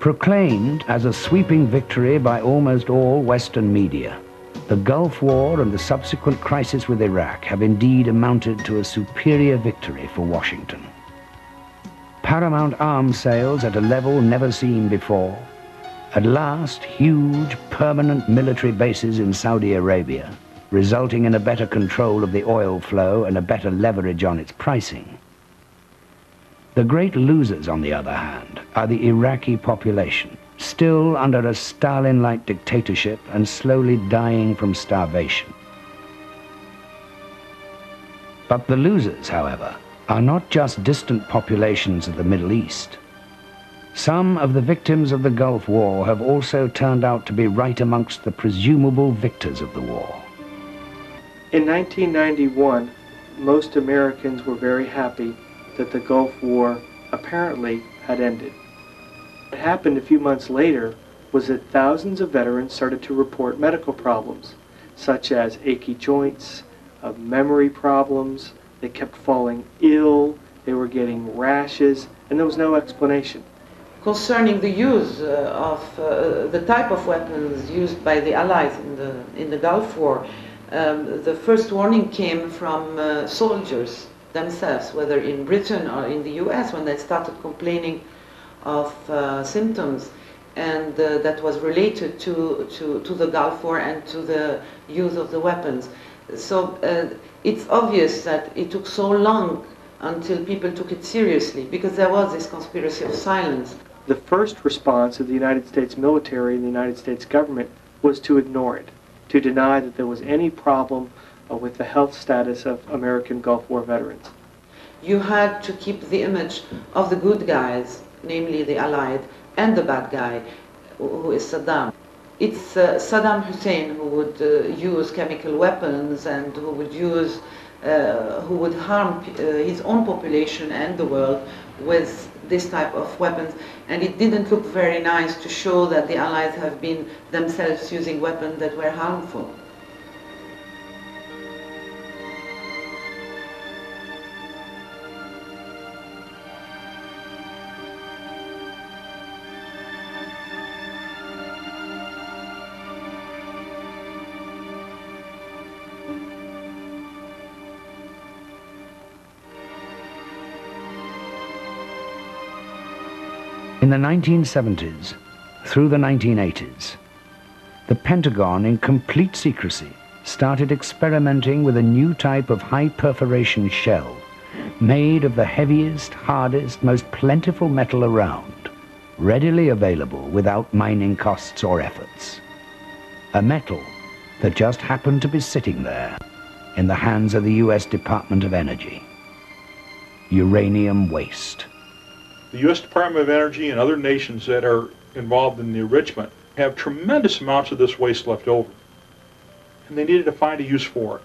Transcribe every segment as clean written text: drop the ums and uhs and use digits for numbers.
Proclaimed as a sweeping victory by almost all Western media, the Gulf War and the subsequent crisis with Iraq have indeed amounted to a superior victory for Washington. Paramount arms sales at a level never seen before, at last huge permanent military bases in Saudi Arabia, resulting in a better control of the oil flow and a better leverage on its pricing. The great losers, on the other hand, are the Iraqi population, still under a Stalin-like dictatorship and slowly dying from starvation. But the losers, however, are not just distant populations of the Middle East. Some of the victims of the Gulf War have also turned out to be right amongst the presumable victors of the war. In 1991, most Americans were very happy that the Gulf War apparently had ended. What happened a few months later was that thousands of veterans started to report medical problems, such as achy joints, memory problems. They kept falling ill, they were getting rashes, and there was no explanation. Concerning the use of the type of weapons used by the Allies in the Gulf War, the first warning came from soldiers themselves, whether in Britain or in the US, when they started complaining of symptoms, and that was related to the Gulf War and to the use of the weapons. So it's obvious that it took so long until people took it seriously, because there was this conspiracy of silence. The first response of the United States military and the United States government was to ignore it, to deny that there was any problem with the health status of American Gulf War veterans. You had to keep the image of the good guys, namely the Allied, and the bad guy, who is Saddam. It's Saddam Hussein who would use chemical weapons and who would harm his own population and the world with this type of weapons. And it didn't look very nice to show that the Allies have been themselves using weapons that were harmful. In the 1970s through the 1980s, the Pentagon, in complete secrecy, started experimenting with a new type of high-perforation shell made of the heaviest, hardest, most plentiful metal around, readily available without mining costs or efforts. A metal that just happened to be sitting there in the hands of the US Department of Energy. Uranium waste. The U.S. Department of Energy and other nations that are involved in the enrichment have tremendous amounts of this waste left over, and they needed to find a use for it.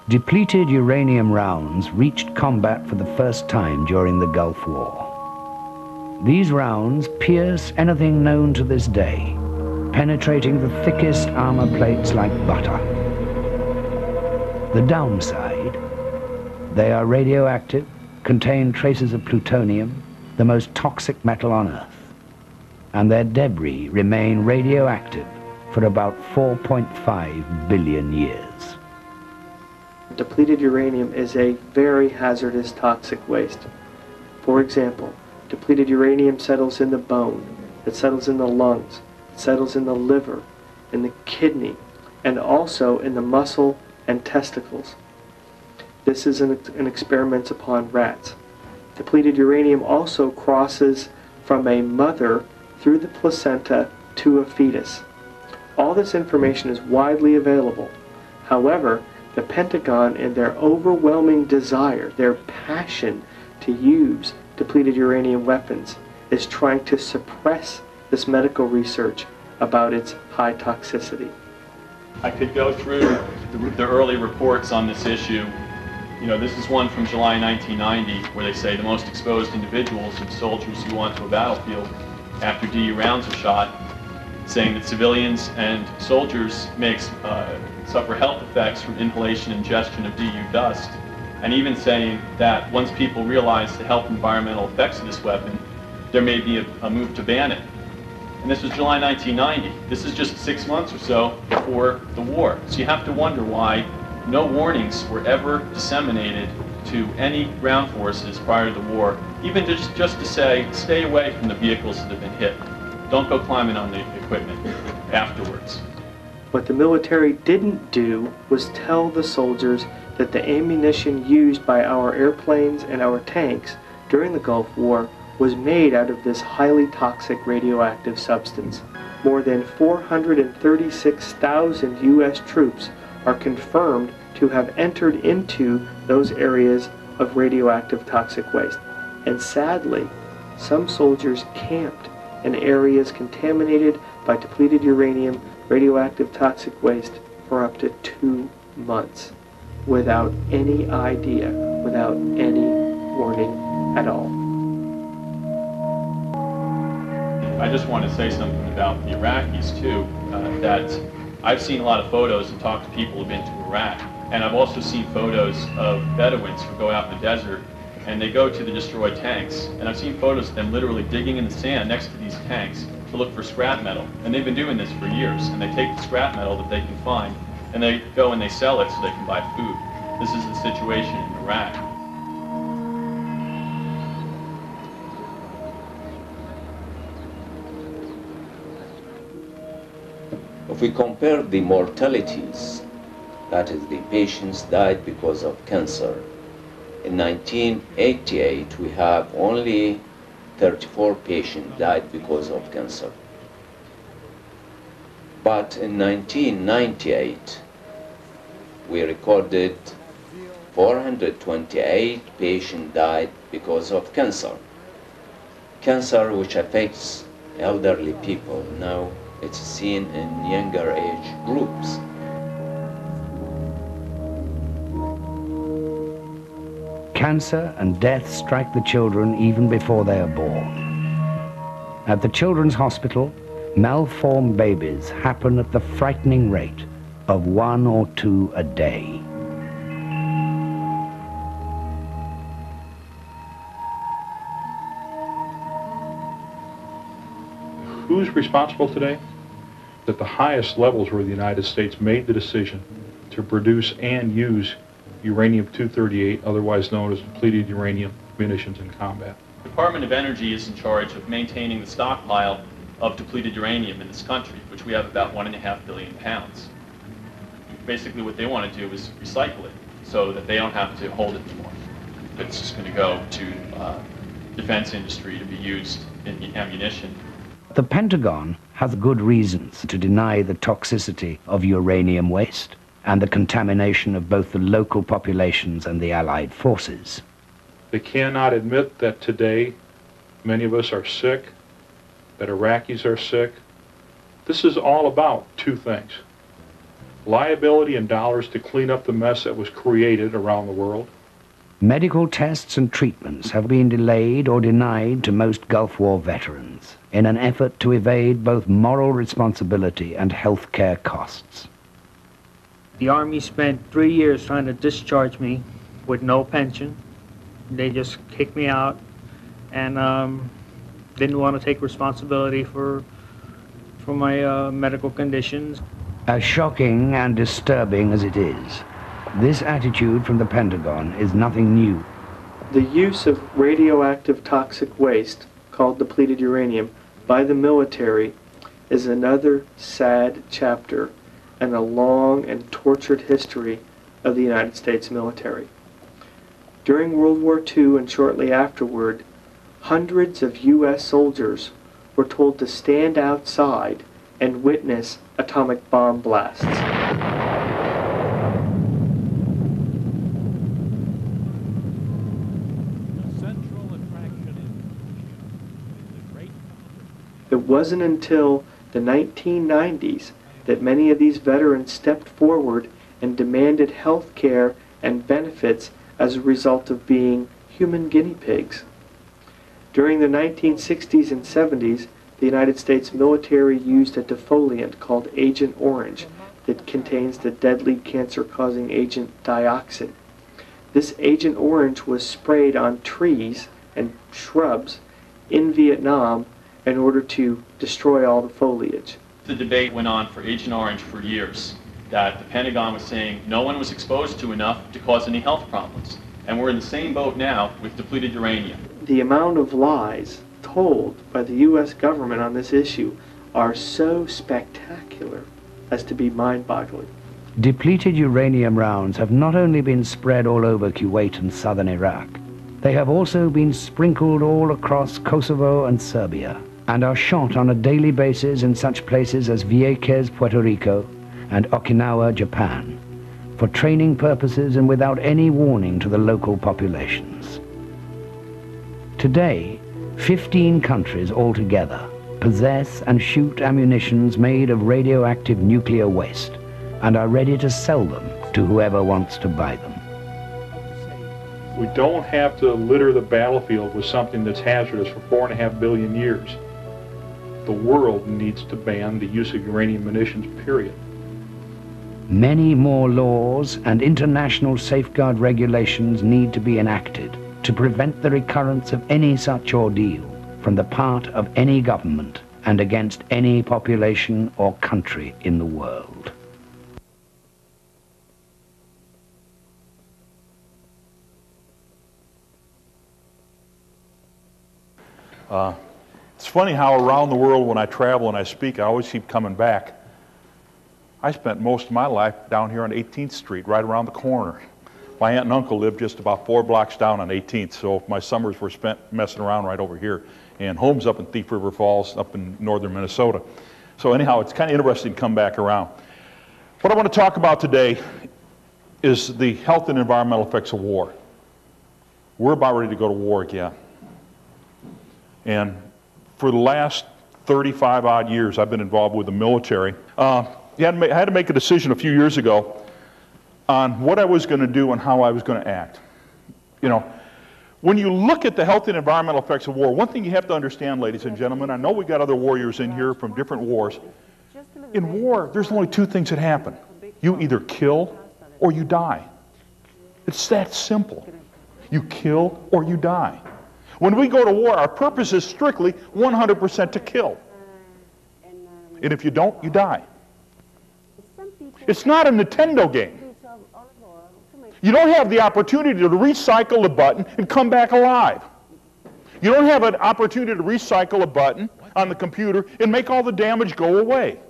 Depleted uranium rounds reached combat for the first time during the Gulf War. These rounds pierce anything known to this day, penetrating the thickest armor plates like butter. The downside: they are radioactive, contain traces of plutonium, the most toxic metal on Earth, and their debris remain radioactive for about 4.5 billion years. Depleted uranium is a very hazardous toxic waste. For example, depleted uranium settles in the bone, it settles in the lungs, it settles in the liver, in the kidney, and also in the muscle and testicles. This is an experiment upon rats. Depleted uranium also crosses from a mother through the placenta to a fetus. All this information is widely available. However, the Pentagon, in their overwhelming desire, their passion to use depleted uranium weapons, is trying to suppress this medical research about its high toxicity. I could go through the early reports on this issue. You know, this is one from July 1990, where they say the most exposed individuals are soldiers who go onto a battlefield after DU rounds are shot, saying that civilians and soldiers may suffer health effects from inhalation and ingestion of DU dust, and even saying that once people realize the health and environmental effects of this weapon, there may be a move to ban it. And this was July 1990. This is just 6 months or so before the war. So you have to wonder why no warnings were ever disseminated to any ground forces prior to the war, even just to say, stay away from the vehicles that have been hit. Don't go climbing on the equipment afterwards. What the military didn't do was tell the soldiers that the ammunition used by our airplanes and our tanks during the Gulf War was made out of this highly toxic radioactive substance. More than 436,000 U.S. troops are confirmed to have entered into those areas of radioactive toxic waste. And sadly, some soldiers camped in areas contaminated by depleted uranium, radioactive toxic waste for up to 2 months without any idea, without any warning at all. I just want to say something about the Iraqis too, that I've seen a lot of photos and talked to people who've been to Iraq, and I've also seen photos of Bedouins who go out in the desert and they go to the destroyed tanks, and I've seen photos of them literally digging in the sand next to these tanks to look for scrap metal, and they've been doing this for years, and they take the scrap metal that they can find and they go and they sell it so they can buy food. This is the situation in Iraq. If we compare the mortalities, that is, the patients died because of cancer, in 1988 we have only 34 patients died because of cancer. But in 1998 we recorded 428 patients died because of cancer. Cancer which affects elderly people. Now it's seen in younger age groups. Cancer and death strike the children even before they are born. At the Children's Hospital, malformed babies happen at the frightening rate of 1 or 2 a day. Who's responsible today? At the highest levels where the United States made the decision to produce and use uranium-238, otherwise known as depleted uranium, munitions in combat. The Department of Energy is in charge of maintaining the stockpile of depleted uranium in this country, which we have about 1.5 billion pounds. Basically what they want to do is recycle it so that they don't have to hold it anymore. It's just going to go to defense industry to be used in the ammunition. The Pentagon has good reasons to deny the toxicity of uranium waste and the contamination of both the local populations and the Allied forces. They cannot admit that today many of us are sick, that Iraqis are sick. This is all about 2 things: liability and dollars to clean up the mess that was created around the world. Medical tests and treatments have been delayed or denied to most Gulf War veterans in an effort to evade both moral responsibility and health care costs. The Army spent 3 years trying to discharge me with no pension. They just kicked me out and didn't want to take responsibility for my medical conditions. As shocking and disturbing as it is, this attitude from the Pentagon is nothing new. The use of radioactive toxic waste, called depleted uranium, by the military is another sad chapter in a long and tortured history of the United States military. During World War II and shortly afterward, hundreds of U.S. soldiers were told to stand outside and witness atomic bomb blasts. It wasn't until the 1990s that many of these veterans stepped forward and demanded health care and benefits as a result of being human guinea pigs. During the 1960s and 70s, the United States military used a defoliant called Agent Orange that contains the deadly cancer-causing agent dioxin. This Agent Orange was sprayed on trees and shrubs in Vietnam in order to destroy all the foliage. The debate went on for Agent Orange for years, that the Pentagon was saying no one was exposed to enough to cause any health problems. And we're in the same boat now with depleted uranium. The amount of lies told by the U.S. government on this issue are so spectacular as to be mind-boggling. Depleted uranium rounds have not only been spread all over Kuwait and southern Iraq, they have also been sprinkled all across Kosovo and Serbia, and are shot on a daily basis in such places as Vieques, Puerto Rico, and Okinawa, Japan, for training purposes and without any warning to the local populations. Today, 15 countries altogether possess and shoot ammunitions made of radioactive nuclear waste and are ready to sell them to whoever wants to buy them. We don't have to litter the battlefield with something that's hazardous for 4.5 billion years. The world needs to ban the use of uranium munitions, period. Many more laws and international safeguard regulations need to be enacted to prevent the recurrence of any such ordeal from the part of any government and against any population or country in the world. It's funny how around the world when I travel and I speak, I always keep coming back. I spent most of my life down here on 18th Street, right around the corner. My aunt and uncle lived just about 4 blocks down on 18th, so my summers were spent messing around right over here. And home's up in Thief River Falls, up in northern Minnesota. So anyhow, it's kind of interesting to come back around. What I want to talk about today is the health and environmental effects of war. We're about ready to go to war again. And for the last 35 odd years, I've been involved with the military. I had to make a decision a few years ago on what I was going to do and how I was going to act. You know, when you look at the health and environmental effects of war, one thing you have to understand, ladies and gentlemen, I know we got other warriors in here from different wars. In war, there's only 2 things that happen. You either kill or you die. It's that simple. You kill or you die. When we go to war, our purpose is strictly 100% to kill. And if you don't, you die. It's not a Nintendo game. You don't have the opportunity to recycle a button and come back alive. You don't have an opportunity to recycle a button on the computer and make all the damage go away.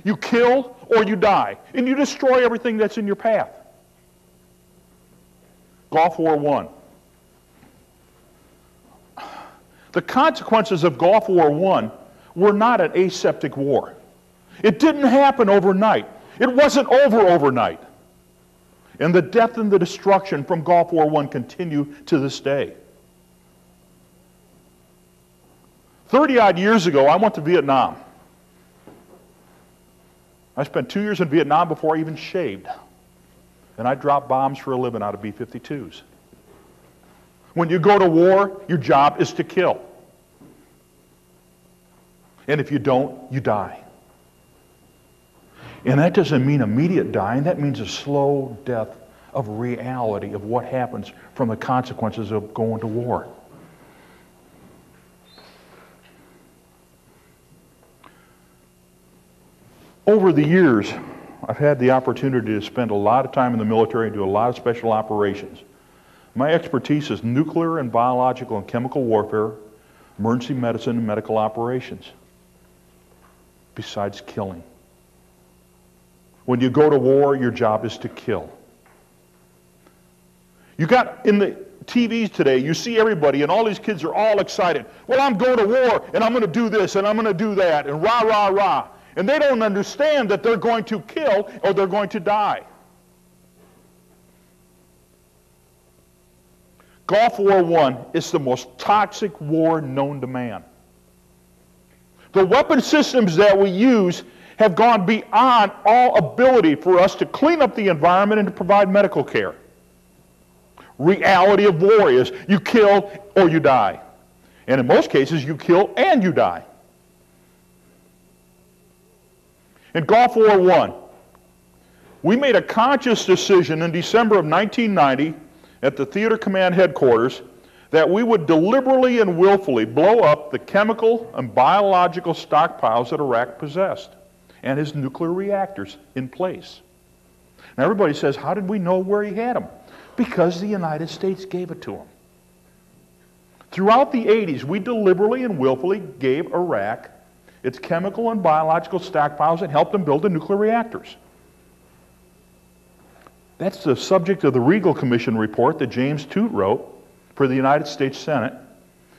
You kill or you die, and you destroy everything that's in your path. Gulf War I. The consequences of Gulf War I were not an aseptic war. It didn't happen overnight. It wasn't over overnight. And the death and the destruction from Gulf War I continue to this day. 30-odd years ago, I went to Vietnam. I spent 2 years in Vietnam before I even shaved. And I dropped bombs for a living out of B-52s. When you go to war, your job is to kill. And if you don't, you die. And that doesn't mean immediate dying. That means a slow death of reality of what happens from the consequences of going to war. Over the years, I've had the opportunity to spend a lot of time in the military and do a lot of special operations. My expertise is nuclear and biological and chemical warfare, emergency medicine, and medical operations, besides killing. When you go to war, your job is to kill. You got in the TVs today, you see everybody, and all these kids are all excited. Well, I'm going to war, and I'm going to do this, and I'm going to do that, and rah, rah, rah. And they don't understand that they're going to kill or they're going to die. Gulf War I is the most toxic war known to man. The weapon systems that we use have gone beyond all ability for us to clean up the environment and to provide medical care. Reality of war is you kill or you die. And in most cases, you kill and you die. In Gulf War I, we made a conscious decision in December of 1990 at the Theater Command Headquarters that we would deliberately and willfully blow up the chemical and biological stockpiles that Iraq possessed and his nuclear reactors in place. Now everybody says, how did we know where he had them? Because the United States gave it to him. Throughout the 80s, we deliberately and willfully gave Iraq its chemical and biological stockpiles and helped them build the nuclear reactors. That's the subject of the Regal Commission report that James Toot wrote for the United States Senate,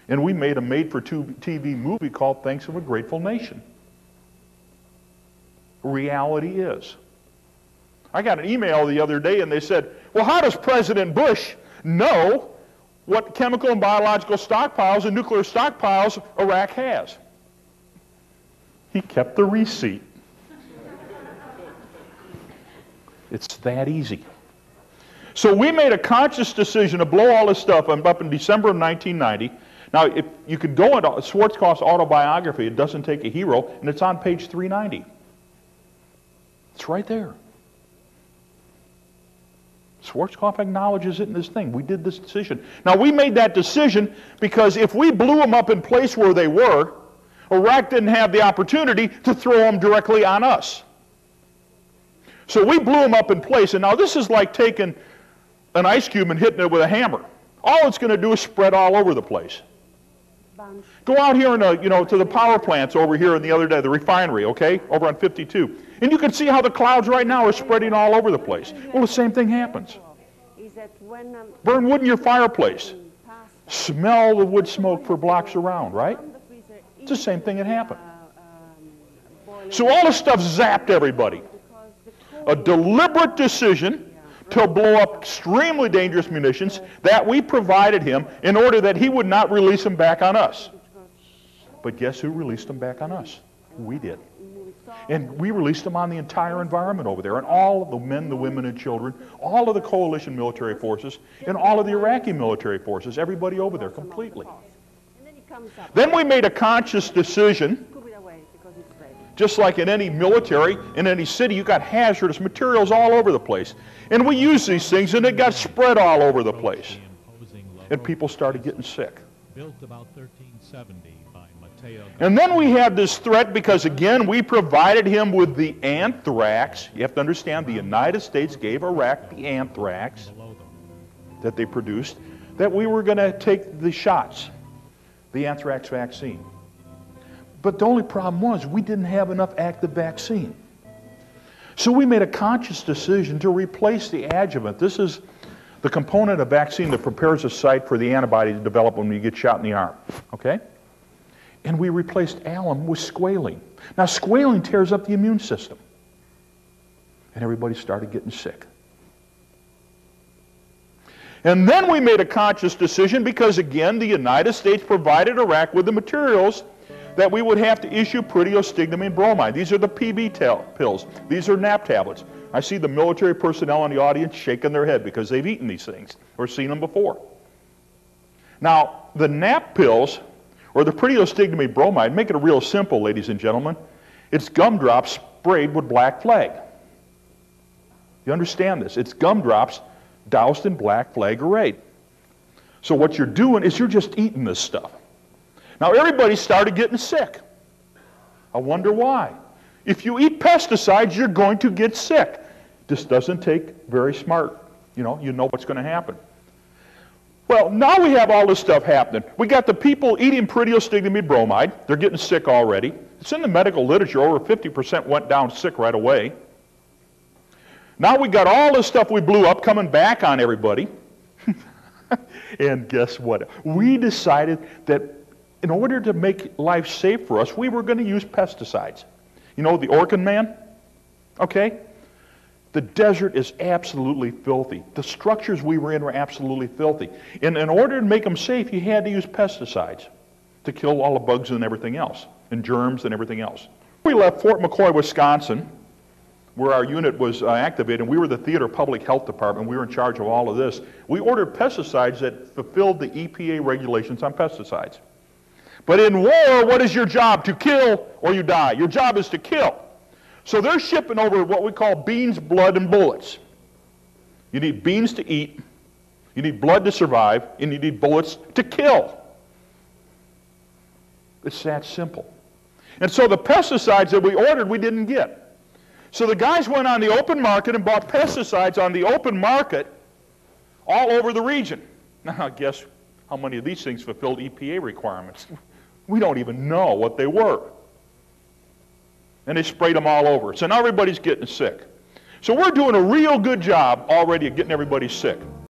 and we made a made-for-TV movie called Thanks of a Grateful Nation. Reality is. I got an email the other day and they said, well, how does President Bush know what chemical and biological stockpiles and nuclear stockpiles Iraq has? He kept the receipt. It's that easy. So we made a conscious decision to blow all this stuff up in December of 1990. Now, if you could go into Schwarzkopf's autobiography, It Doesn't Take a Hero, and it's on page 390. It's right there. Schwarzkopf acknowledges it in this thing. We did this decision. Now, we made that decision because if we blew them up in place where they were, Iraq didn't have the opportunity to throw them directly on us. So we blew them up in place, and now this is like taking an ice cube and hitting it with a hammer. All it's going to do is spread all over the place. Go out here and, to the power plants over here and the other day, the refinery, okay, over on 52. And you can see how the clouds right now are spreading all over the place. Well, the same thing happens. Burn wood in your fireplace. Smell the wood smoke for blocks around, right? It's the same thing that happened. So all this stuff zapped everybody. A deliberate decision to blow up extremely dangerous munitions that we provided him in order that he would not release them back on us. But guess who released them back on us? We did. And we released them on the entire environment over there, and all of the men, the women, and children, all of the coalition military forces, and all of the Iraqi military forces, everybody over there completely. Then we made a conscious decision. Just like in any military, in any city, you got hazardous materials all over the place. And we used these things, and it got spread all over the place. And people started getting sick. Built about 1370 by Mateo. And then we had this threat because, again, we provided him with the anthrax. You have to understand, the United States gave Iraq the anthrax that they produced, that we were going to take the shots, the anthrax vaccine. But the only problem was we didn't have enough active vaccine. So we made a conscious decision to replace the adjuvant. This is the component of vaccine that prepares a site for the antibody to develop when you get shot in the arm, okay? And we replaced alum with squalene. Now, squalene tears up the immune system. And everybody started getting sick. And then we made a conscious decision because, again, the United States provided Iraq with the materials that we would have to issue proteostigmine bromide. These are the PB pills. These are NAP tablets. I see the military personnel in the audience shaking their head because they've eaten these things or seen them before. Now, the NAP pills, or the proteostigmine bromide, make it real simple, ladies and gentlemen. It's gumdrops sprayed with black flag. You understand this? It's gumdrops doused in black flag array. So what you're doing is you're just eating this stuff. Now everybody started getting sick. I wonder why. If you eat pesticides, you're going to get sick. This doesn't take very smart. You know what's going to happen. Well, now we have all this stuff happening. We got the people eating proteostigmine bromide. They're getting sick already. It's in the medical literature. Over 50% went down sick right away. Now we got all this stuff we blew up coming back on everybody. And guess what? We decided that in order to make life safe for us, we were going to use pesticides. You know, the Orkin man? Okay? The desert is absolutely filthy. The structures we were in were absolutely filthy. And in order to make them safe, you had to use pesticides to kill all the bugs and everything else, and germs and everything else. We left Fort McCoy, Wisconsin, where our unit was activated, and we were the theater public health department. We were in charge of all of this. We ordered pesticides that fulfilled the EPA regulations on pesticides. But in war, what is your job? To kill or you die. Your job is to kill. So they're shipping over what we call beans, blood, and bullets. You need beans to eat, You need blood to survive, and you need bullets to kill. It's that simple. And so the pesticides that we ordered, we didn't get. So the guys went on the open market and bought pesticides on the open market all over the region. Now, guess how many of these things fulfilled EPA requirements? We don't even know what they were. And they sprayed them all over. So now everybody's getting sick. So we're doing a real good job already of getting everybody sick.